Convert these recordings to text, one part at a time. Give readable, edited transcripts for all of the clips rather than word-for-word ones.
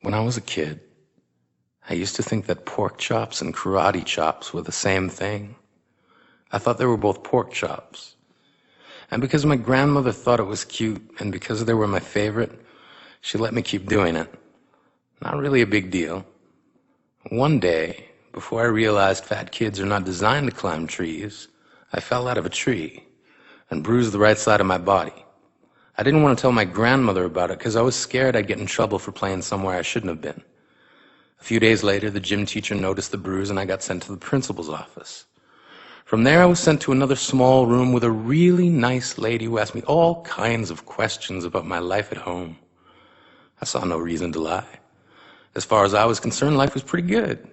When I was a kid, I used to think that pork chops and karate chops were the same thing. I thought they were both pork chops. And because my grandmother thought it was cute, and because they were my favorite, she let me keep doing it. Not really a big deal. One day, before I realized fat kids are not designed to climb trees, I fell out of a tree and bruised the right side of my body. I didn't want to tell my grandmother about it because I was scared I'd get in trouble for playing somewhere I shouldn't have been. A few days later, the gym teacher noticed the bruise and I got sent to the principal's office. From there, I was sent to another small room with a really nice lady who asked me all kinds of questions about my life at home. I saw no reason to lie. As far as I was concerned, life was pretty good.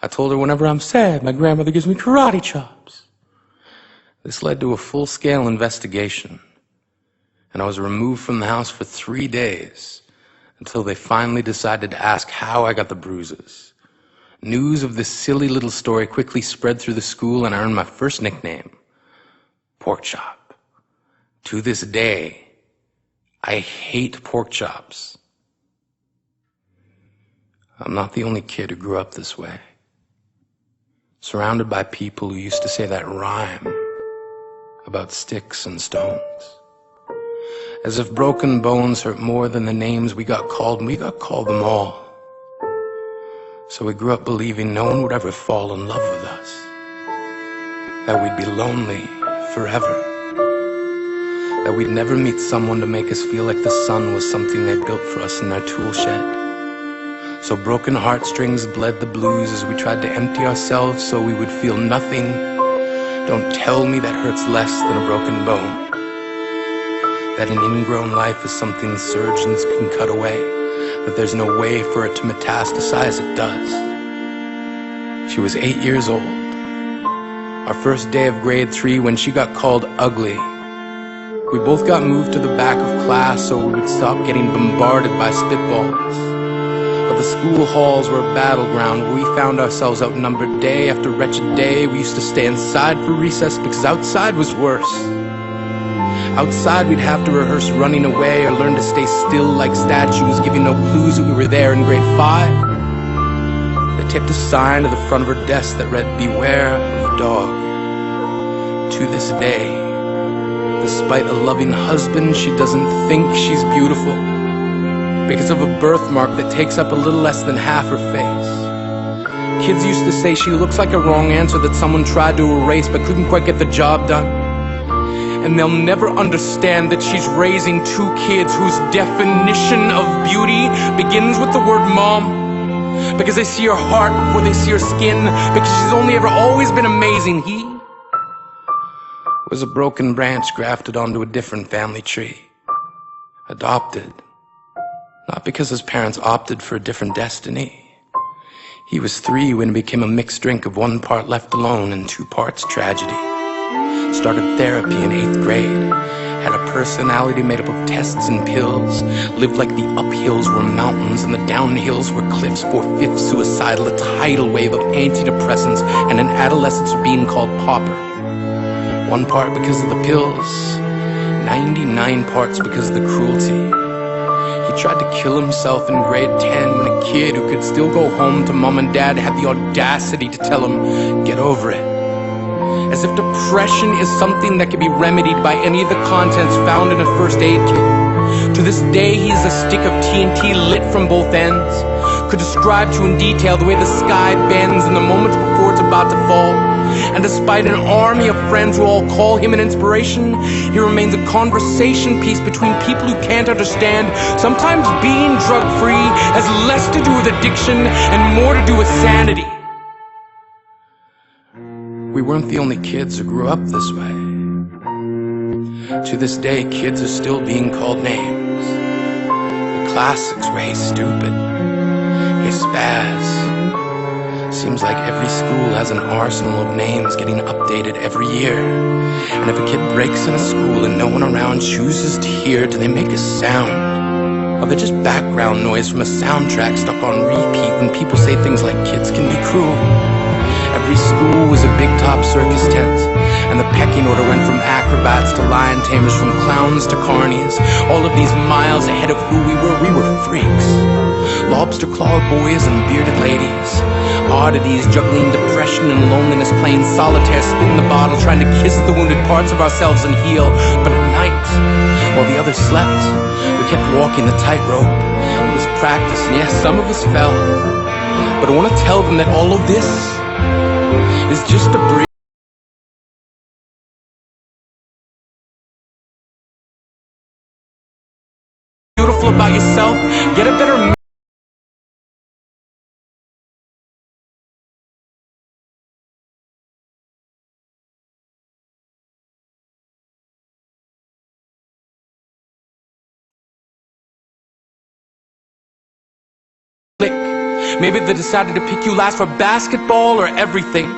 I told her whenever I'm sad, my grandmother gives me karate chops. This led to a full-scale investigation, and I was removed from the house for 3 days until they finally decided to ask how I got the bruises. News of this silly little story quickly spread through the school, and I earned my first nickname, Pork Chop. To this day, I hate pork chops. I'm not the only kid who grew up this way, surrounded by people who used to say that rhyme about sticks and stones. As if broken bones hurt more than the names we got called, and we got called them all. So we grew up believing no one would ever fall in love with us, that we'd be lonely forever, that we'd never meet someone to make us feel like the sun was something they built for us in their tool shed. So broken heartstrings bled the blues as we tried to empty ourselves so we would feel nothing. Don't tell me that hurts less than a broken bone. That an ingrown life is something surgeons can cut away, that there's no way for it to metastasize, it does. She was 8 years old. Our first day of grade 3 when she got called ugly. We both got moved to the back of class so we would stop getting bombarded by spitballs. But the school halls were a battleground where we found ourselves outnumbered day after wretched day. We used to stay inside for recess because outside was worse. Outside we'd have to rehearse running away or learn to stay still like statues, giving no clues that we were there in grade 5. They taped a sign to the front of her desk that read, "Beware of dog." To this day, despite a loving husband, she doesn't think she's beautiful because of a birthmark that takes up a little less than half her face. Kids used to say she looks like a wrong answer that someone tried to erase but couldn't quite get the job done. And they'll never understand that she's raising 2 kids whose definition of beauty begins with the word mom, because they see her heart before they see her skin, because she's only ever always been amazing. He was a broken branch grafted onto a different family tree, adopted, not because his parents opted for a different destiny. He was 3 when it became a mixed drink of 1 part left alone and 2 parts tragedy. Started therapy in 8th grade, had a personality made up of tests and pills, lived like the uphills were mountains and the downhills were cliffs, 4/5 suicidal, a tidal wave of antidepressants, and an adolescence being called pauper. 1 part because of the pills, 99 parts because of the cruelty. He tried to kill himself in grade 10 when a kid who could still go home to mom and dad had the audacity to tell him, "Get over it." As if depression is something that can be remedied by any of the contents found in a first aid kit. To this day, he is a stick of TNT lit from both ends. Could describe to in detail the way the sky bends in the moments before it's about to fall. And despite an army of friends who all call him an inspiration, he remains a conversation piece between people who can't understand. Sometimes being drug-free has less to do with addiction and more to do with sanity. We weren't the only kids who grew up this way. To this day, kids are still being called names. The classics were, "Hey stupid," "Hey spaz." Seems like every school has an arsenal of names getting updated every year. And if a kid breaks in a school and no one around chooses to hear, do they make a sound? Or they're just background noise from a soundtrack stuck on repeat when people say things like kids can be cruel? Every school was a big top circus tent, And the pecking order went from acrobats to lion tamers, from clowns to carnies. All of these miles ahead of who we were freaks. Lobster claw boys and bearded ladies, oddities juggling depression and loneliness, playing solitaire, spin the bottle, trying to kiss the wounded parts of ourselves and heal. But at night, while the others slept, we kept walking the tightrope. It was practice, and yes, some of us fell. But I want to tell them that all of this is just a breeze. Beautiful about yourself, get a better lick. Maybe they decided to pick you last for basketball or everything.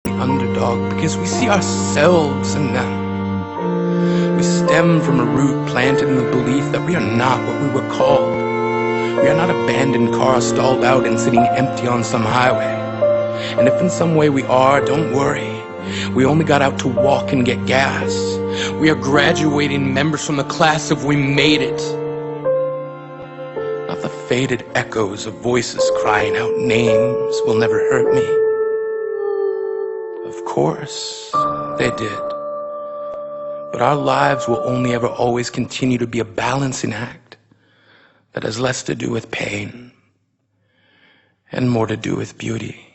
Underdog, because we see ourselves in them. We stem from a root planted in the belief that we are not what we were called. We are not abandoned cars stalled out and sitting empty on some highway. And if in some way we are, don't worry. We only got out to walk and get gas. We are graduating members from the class of We Made It. Not the faded echoes of voices crying out names will never hurt me. Of course, they did. But our lives will only ever always continue to be a balancing act that has less to do with pain and more to do with beauty.